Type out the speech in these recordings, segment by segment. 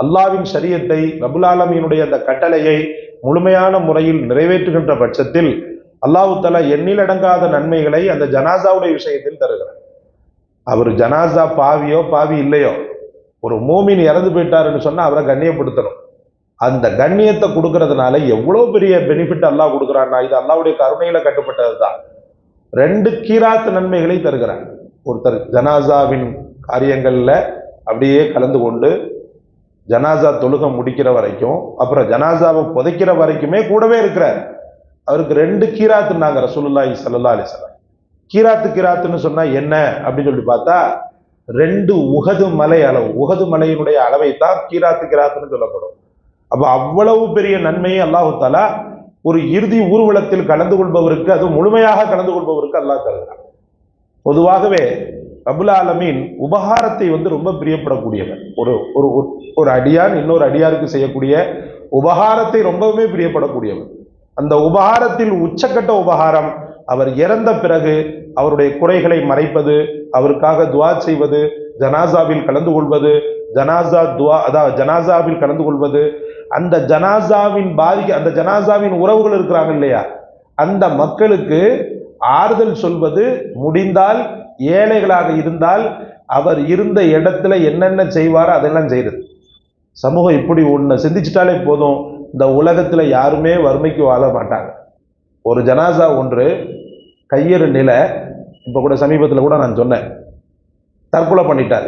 அல்லாவின் ஷரியத்தை, ரபுல் ஆலமீனுடைய அந்த கட்டளையை முழுமையான முறையில் நிறைவேற்றுகின்ற பட்சத்தில் அல்லாஹு தஆலா எண்ணிலடங்காத நன்மைகளை அந்த ஜனாசாவுடைய விஷயத்தில் தருகிறார். அவர் ஜனாசா பாவியோ பாவி இல்லையோ, ஒரு மூமின் இறந்து போயிட்டாருன்னு சொன்னா அவரை கண்ணியப்படுத்தணும். அந்த கண்ணியத்தை கொடுக்கறதுனால எவ்வளவு பெரிய பெனிஃபிட் அல்லாஹ் கொடுக்குறான்னா, இது அல்லாஹ்வுடைய கருணையில கட்டுப்பட்டது தான். 2 கீராத் நன்மைகளை தருகிறார். ஒருத்தர் ஜனாசாவின் காரியங்கள்ல அப்படியே கலந்து கொண்டு ஜனாசா தொழுகை முடிக்கிற வரைக்கும், அப்புறம் ஜனாசாவை புதைக்கிற வரைக்குமே கூடவே இருக்கிறார். அவருக்கு 2 கீராத்துனாங்க ரசூலுல்லாஹி ஸல்லல்லாஹு அலைஹி வஸல்லம். கீராத்துன்னு சொன்னா என்ன அப்படின்னு சொல்லி பார்த்தா, 2 உஹது மலை அளவு, உஹது மலையினுடைய அளவை தான் கீராத்துன்னு சொல்லப்படும். அப்ப அவ்வளவு பெரிய நன்மையை அல்லாஹு தஆலா ஒரு இறுதி ஊர்வலத்தில் கலந்து கொள்பவருக்கு, அது முழுமையாக கலந்து கொள்பவருக்கு அல்லாஹ் தருகிறார். பொதுவாகவே ரபுல் ஆலமீன் உபகாரத்தை ரொம்ப பிரியப்படக்கூடியவர். ஒரு ஒரு ஒரு அடியான் இன்னொரு அடியாருக்கு செய்யக்கூடிய உபகாரத்தை ரொம்பவுமே பிரியப்படக்கூடியவர். அந்த உபகாரத்தில் உச்சக்கட்ட உபகாரம், அவர் இறந்த பிறகு அவருடைய குறைகளை மறைப்பது, அவருக்காக துவா செய்வது, ஜனாசாவில் கலந்து கொள்வது, ஜனாசா துவா, அதாவது ஜனாசாவில் கலந்து கொள்வது, அந்த ஜனாசாவின் அந்த ஜனாசாவின் உறவுகள் இருக்கிறாங்க இல்லையா, அந்த மக்களுக்கு ஆறுதல் சொல்வது, முடிந்தால் ஏழைகளாக இருந்தால் அவர் இருந்த இடத்துல என்னென்ன செய்வாரோ அதெல்லாம் செய்யுது. சமூகம் இப்படி ஒன்று சிந்திச்சிட்டாலே போதும், இந்த உலகத்துல யாருமே வறுமைக்கு வாழ மாட்டாங்க. ஒரு ஜனாசா ஒன்று கையறு நில, இப்ப கூட சமீபத்தில் கூட நான் சொன்னேன், தற்கொலை பண்ணிட்டார்,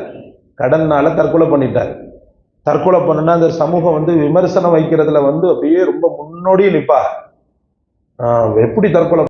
கடன்னால தற்கொலை பண்ணிட்டார். தற்கொலை பண்ணுனா அந்த சமூகம் விமர்சனம் வைக்கிறதுல அப்படியே ரொம்ப முன்னோடியே நிற்பா. எப்படி தற்கொலை